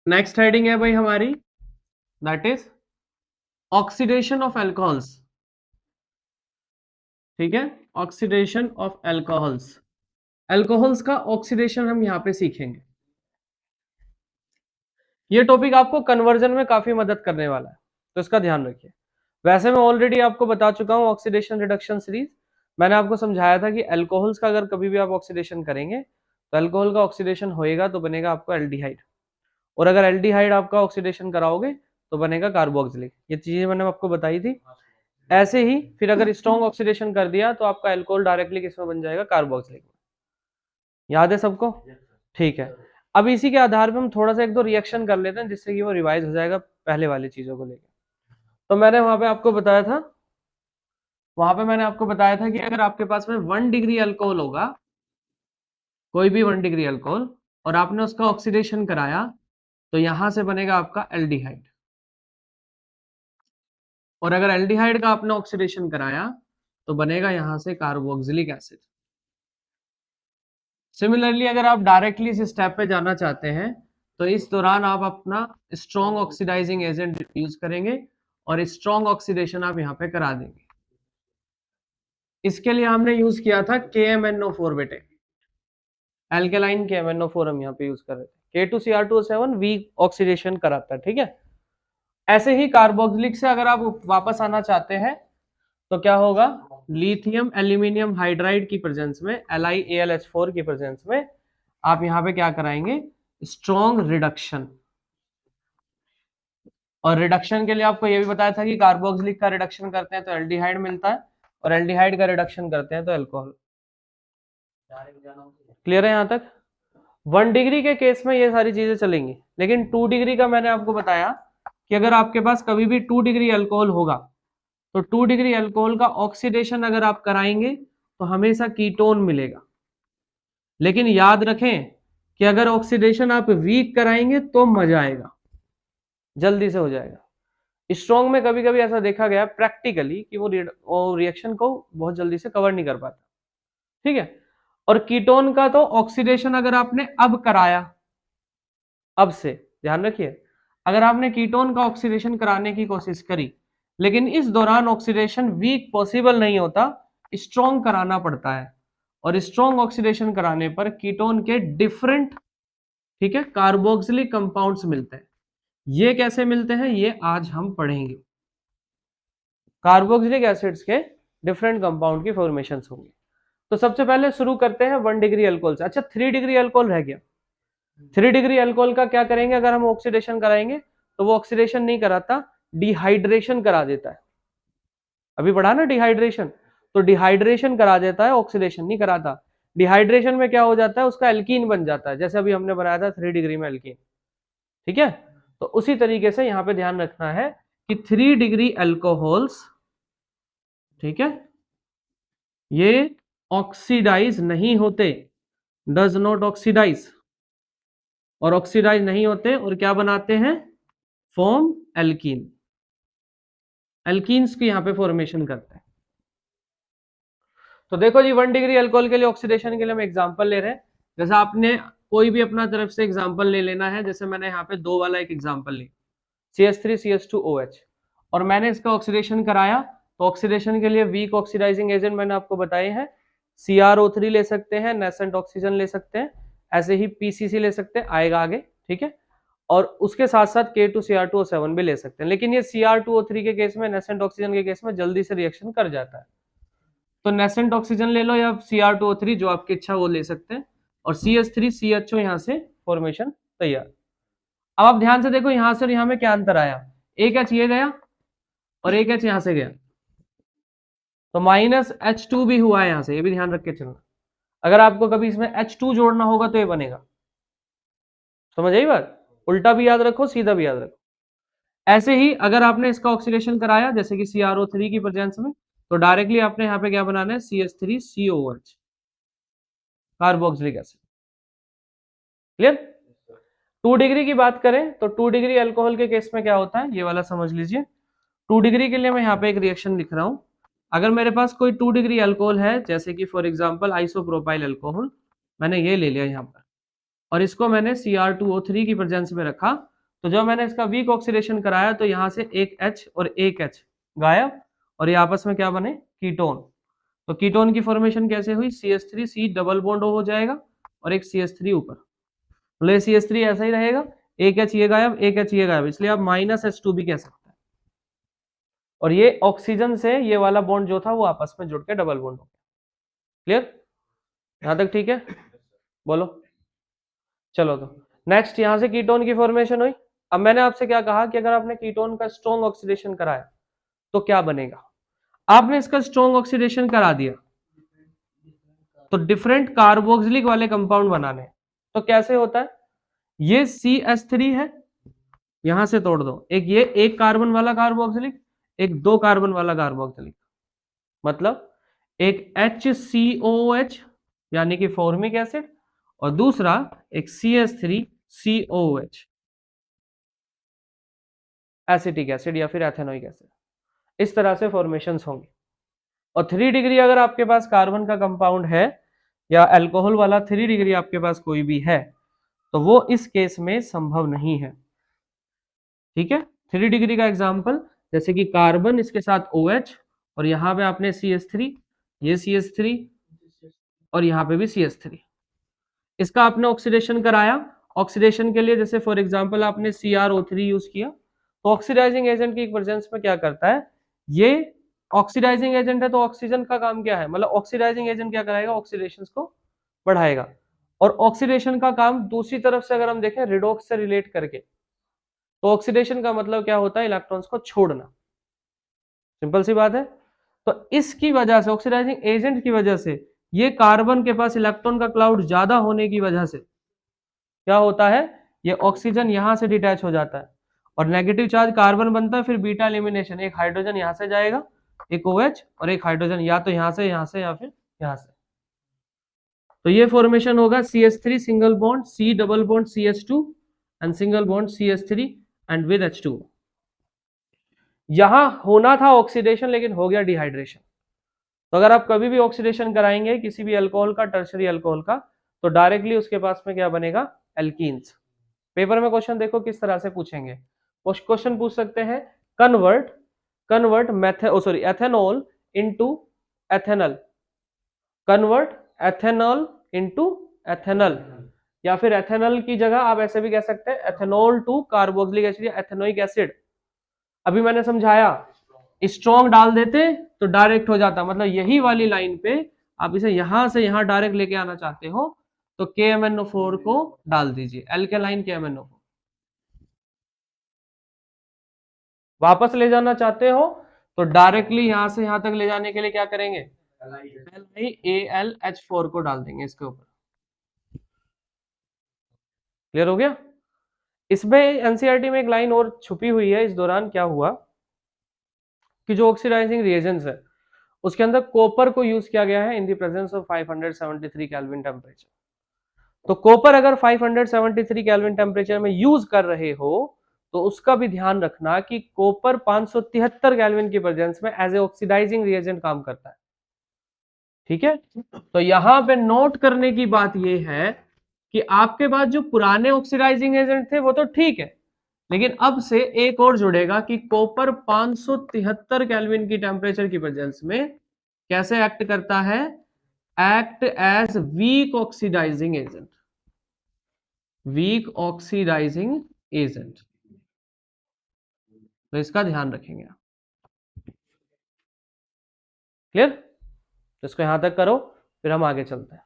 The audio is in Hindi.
नेक्स्ट हेडिंग है भाई हमारी, that is oxidation of alcohols. ठीक है, ऑक्सीडेशन ऑफ एल्कोहल्स। एल्कोहल्स का ऑक्सीडेशन हम यहां पे सीखेंगे। ये टॉपिक आपको कन्वर्जन में काफी मदद करने वाला है, तो इसका ध्यान रखिए। वैसे मैं ऑलरेडी आपको बता चुका हूं ऑक्सीडेशन रिडक्शन सीरीज। मैंने आपको समझाया था कि एल्कोहल्स का अगर कभी भी आप ऑक्सीडेशन करेंगे तो एल्कोहल का ऑक्सीडेशन होएगा तो बनेगा आपको एल्डिहाइड, और अगर एल्डिहाइड आपका ऑक्सीडेशन कराओगे तो बनेगा कार्बोक्सिलिक। ये चीजें मैंने आपको बताई थी। ऐसे ही फिर अगर स्ट्रॉन्ग ऑक्सीडेशन कर दिया तो आपका एल्कोहल डायरेक्टली किसमें बन जाएगा, कार्बोक्सिलिक। याद है सबको? ठीक है। अब इसी के आधार पर हम थोड़ा सा एक दो रिएक्शन कर लेते हैं जिससे कि वो रिवाइज हो जाएगा पहले वाली चीजों को लेकर। तो मैंने वहां पे आपको बताया था, कि अगर आपके पास में 1 डिग्री अल्कोहल होगा, कोई भी 1 डिग्री अल्कोहल, और आपने उसका ऑक्सीडेशन कराया तो यहां से बनेगा आपका एल्डिहाइड। और अगर एल्डिहाइड का आपने ऑक्सीडेशन कराया तो बनेगा यहां से कार्बोक्सिलिक एसिड। सिमिलरली अगर आप डायरेक्टली इस स्टेप पे जाना चाहते हैं तो इस दौरान आप अपना स्ट्रॉन्ग ऑक्सीडाइजिंग एजेंट यूज करेंगे और स्ट्रॉन्ग ऑक्सीडेशन आप यहां पे करा देंगे। इसके लिए हमने यूज किया था KMnO4 बेटे, एल्केलाइन KMnO4 हम यहाँ पे यूज कर रहे थे। K2Cr2O7 वीक ऑक्सीडेशन कराता है, ठीक है। ऐसे ही कार्बोक्सिलिक से अगर आप वापस आना चाहते हैं तो क्या होगा, लिथियम एल्यूमिनियम हाइड्राइड की प्रेजेंस में, LiAlH4 की प्रेजेंस में आप यहाँ पे क्या कराएंगे, स्ट्रॉन्ग रिडक्शन। और रिडक्शन के लिए आपको ये भी बताया था कि कार्बोक्सिलिक का रिडक्शन करते हैं तो एल्डिहाइड मिलता है, और एल्डिहाइड का रिडक्शन करते हैं तो एल्कोहल। क्लियर है यहां तक? 1 डिग्री के केस में ये सारी चीजें चलेंगी, लेकिन 2 डिग्री का मैंने आपको बताया कि अगर आपके पास कभी भी 2 डिग्री अल्कोहल होगा तो 2 डिग्री अल्कोहल का ऑक्सीडेशन अगर आप कराएंगे तो हमेशा कीटोन मिलेगा। लेकिन याद रखें कि अगर ऑक्सीडेशन आप वीक कराएंगे तो मजा आएगा, जल्दी से हो जाएगा। स्ट्रॉन्ग में कभी कभी ऐसा देखा गया प्रैक्टिकली कि वो रिएक्शन को बहुत जल्दी से कवर नहीं कर पाता, ठीक है। और कीटोन का तो ऑक्सीडेशन अगर आपने अब कराया, अब से ध्यान रखिए, अगर आपने कीटोन का ऑक्सीडेशन कराने की कोशिश करी लेकिन इस दौरान ऑक्सीडेशन वीक पॉसिबल नहीं होता, स्ट्रॉन्ग कराना पड़ता है। और स्ट्रॉन्ग ऑक्सीडेशन कराने पर कीटोन के डिफरेंट, ठीक है, कार्बोक्सिलिक कंपाउंड्स मिलते हैं। ये कैसे मिलते हैं ये आज हम पढ़ेंगे। कार्बोक्सिलिक एसिड्स के डिफरेंट कंपाउंड की फॉर्मेशन होंगे। तो सबसे पहले शुरू करते हैं 1 डिग्री अल्कोहल से। अच्छा, 3 डिग्री अल्कोहल रह गया। 3 डिग्री अल्कोहल का क्या करेंगे, अगर हम ऑक्सीडेशन कराएंगे तो वो ऑक्सीडेशन नहीं कराता, डिहाइड्रेशन करा देता है। अभी पढ़ा ना डिहाइड्रेशन, तो डिहाइड्रेशन करा देता है, ऑक्सीडेशन नहीं कराता। डिहाइड्रेशन में क्या हो जाता है, उसका एल्कीन बन जाता है, जैसे अभी हमने बनाया था 3 डिग्री में एल्कीन, ठीक है। तो उसी तरीके से यहां पे ध्यान रखना है कि 3 डिग्री अल्कोहल्स, ठीक है, ये ऑक्सीडाइज नहीं होते, डज नॉट ऑक्सीडाइज, और ऑक्सीडाइज नहीं होते और क्या बनाते हैं, फॉर्म एल्कीन, एल्कीन्स की यहां पे फॉर्मेशन करते हैं। तो देखो जी, 1 डिग्री अल्कोहल के लिए ऑक्सीडेशन के लिए हम एग्जांपल ले रहे हैं। जैसे आपने कोई भी अपना तरफ से एग्जांपल ले लेना है, जैसे मैंने यहाँ पे 2 वाला एक एग्जांपल लिया, CH3CH2OH, और मैंने इसका ऑक्सीडेशन कराया तो ऑक्सीडेशन के लिए वीक ऑक्सीडाइजिंग एजेंट मैंने आपको बताए हैं, CrO3 ले सकते हैं, नेसेंट ऑक्सीजन ले सकते हैं, ऐसे ही PCC ले सकते हैं, आएगा आगे, ठीक है। और उसके साथ साथ K2Cr2O7 भी ले सकते हैं, लेकिन ये Cr2O3 के केस में, नेसेंट ऑक्सीजन के केस में जल्दी से रिएक्शन कर जाता है। तो नेसेंट ऑक्सीजन ले लो या Cr2O3, जो आपकी इच्छा वो ले सकते हैं, और CH3CHO यहां से फॉर्मेशन तैयार। अब आप ध्यान से देखो, यहां से और यहां में क्या अंतर आया, एक एच ये गया और एक एच यहां से गया, तो -H2 भी हुआ है यहां से, ये भी ध्यान रख के चलना। अगर आपको कभी इसमें H2 जोड़ना होगा तो ये बनेगा, समझ आई बात? उल्टा भी याद रखो, सीधा भी याद रखो। ऐसे ही अगर आपने इसका ऑक्सीडेशन कराया जैसे कि CrO3 की प्रेजेंस में, तो डायरेक्टली आपने यहाँ पे क्या बनाना है, CH3COOH, carboxylic acid. Clear? 2 degree की बात करें तो 2 डिग्री अल्कोहल के केस में क्या होता है, ये वाला समझ लीजिए। 2 डिग्री के लिए मैं यहाँ पे एक रिएक्शन लिख रहा हूं। अगर मेरे पास कोई 2 डिग्री अल्कोहल है, जैसे कि फॉर एग्जांपल आइसोप्रोपाइल अल्कोहल, मैंने ये ले लिया यहाँ पर, और इसको मैंने Cr2O3 की प्रेजेंस में रखा, तो जब मैंने इसका वीक ऑक्सीडेशन कराया तो यहाँ से एक H और एक H गायब, और ये आपस में क्या बने, कीटोन। तो कीटोन की फॉर्मेशन कैसे हुई, CH3 C डबल बॉन्ड हो जाएगा और एक CH3 ऊपर, मतलब CH3 ऐसा ही रहेगा, एक H ये गायब, एक H ये गायब, इसलिए आप -H2 भी कह सकते हैं। और ये ऑक्सीजन से ये वाला बॉन्ड जो था वो आपस में जुड़ के डबल बॉन्ड हो गया। क्लियर, यहां तक ठीक है, बोलो। चलो तो नेक्स्ट यहां से कीटोन की फॉर्मेशन हुई। अब मैंने आपसे क्या कहा कि अगर आपने कीटोन का स्ट्रॉन्ग ऑक्सीडेशन कराया तो क्या बनेगा, आपने इसका स्ट्रॉन्ग ऑक्सीडेशन करा दिया तो डिफरेंट कार्बोक्सिलिक वाले कंपाउंड बनाने, तो कैसे होता है, ये CH3 है, यहां से तोड़ दो, एक ये एक कार्बन वाला कार्बोक्सिलिक, एक दो कार्बन वाला कार्बोक्सिलिक, मतलब एक HCOOH यानी कि फॉर्मिक एसिड, और दूसरा एक CH3COOH एसिटिक एसिड या फिर एथेनोइक एसिड, इस तरह से फॉर्मेशंस होंगी। और 3 डिग्री अगर आपके पास कार्बन का कंपाउंड है या अल्कोहल वाला 3 डिग्री आपके पास कोई भी है तो वो इस केस में संभव नहीं है। ठीक है, 3 डिग्री का एग्जांपल जैसे कि कार्बन इसके साथ OH और यहां पे आपने CH3, ये CH3 और यहां पे भी CH3, इसका आपने ऑक्सीडेशन कराया। ऑक्सीडेशन के लिए जैसे फॉर एग्जांपल आपने CrO3 यूज किया, तो ऑक्सीडाइजिंग एजेंट की प्रेजेंस में क्या करता है, ये ऑक्सीडाइजिंग एजेंट है तो ऑक्सीजन का काम क्या है, मतलब ऑक्सीडाइजिंग एजेंट क्या कराएगा, ऑक्सीडेशन को बढ़ाएगा। और ऑक्सीडेशन का काम दूसरी तरफ से अगर हम देखें रिडॉक्स से रिलेट करके, तो ऑक्सीडेशन का मतलब क्या होता है, इलेक्ट्रॉन्स को छोड़ना, सिंपल सी बात है। तो इसकी वजह से ऑक्सीडाइजिंग एजेंट की वजह से ये कार्बन के पास इलेक्ट्रॉन का क्लाउड ज्यादा होने की वजह से क्या होता है, ये ऑक्सीजन यहां से डिटैच हो जाता है और नेगेटिव चार्ज कार्बन बनता है, फिर बीटा एलिमिनेशन, एक हाइड्रोजन यहां से जाएगा, एक OH और एक हाइड्रोजन या तो यहां से या फिर यहां से, तो ये फॉर्मेशन होगा CH3 single bond C double bond CH2 and single bond CH3 and with H2। यहां होना था ऑक्सीडेशन लेकिन हो गया डिहाइड्रेशन। तो अगर आप कभी भी ऑक्सीडेशन कराएंगे किसी भी अल्कोहल का, टर्शरी अल्कोहल का, तो डायरेक्टली उसके पास में क्या बनेगा, एल्कीन्स। पेपर में क्वेश्चन देखो किस तरह से पूछेंगे, क्वेश्चन पूछ सकते हैं convert convert ethanol into ethanal, convert ethanol into ethanal, या फिर एथेनल की जगह आप ऐसे भी कह सकते हैं एथेनॉल टू कार्बोक्सिलिक एसिड या एथेनोइक एसिड। अभी मैंने समझाया, स्ट्रॉन्ग डाल देते तो डायरेक्ट हो जाता, मतलब यही वाली लाइन पे आप इसे यहां से यहां डायरेक्ट लेके आना चाहते हो तो KMnO4 को डाल दीजिए, एल्केलाइन KMnO4। वापस ले जाना चाहते हो तो डायरेक्टली यहां से यहां तक ले जाने के लिए क्या करेंगे, LiAlH4 को डाल देंगे इसके ऊपर। क्लियर हो गया। इसमें एनसीईआरटी में एक लाइन और छुपी हुई है, इस दौरान क्या हुआ कि जो ऑक्सीडाइजिंग रिएजेंट्स है उसके अंदर कॉपर को यूज किया गया है in the presence of 573 kelvin temperature. तो कॉपर अगर 573 केल्विन टेम्परेचर में यूज कर रहे हो तो उसका भी ध्यान रखना कि कॉपर 573 केल्विन की प्रेजेंस में एज ए ऑक्सीडाइजिंग रिएजेंट काम करता है। ठीक है, तो यहां पे नोट करने की बात यह है कि आपके पास जो पुराने ऑक्सीडाइजिंग एजेंट थे वो तो ठीक है, लेकिन अब से एक और जुड़ेगा कि कॉपर 573 केल्विन की टेम्परेचर की प्रेजेंस में कैसे एक्ट करता है, act as weak oxidizing agent, weak oxidizing agent. तो इसका ध्यान रखेंगे आप। क्लियर, तो इसको यहां तक करो फिर हम आगे चलते हैं।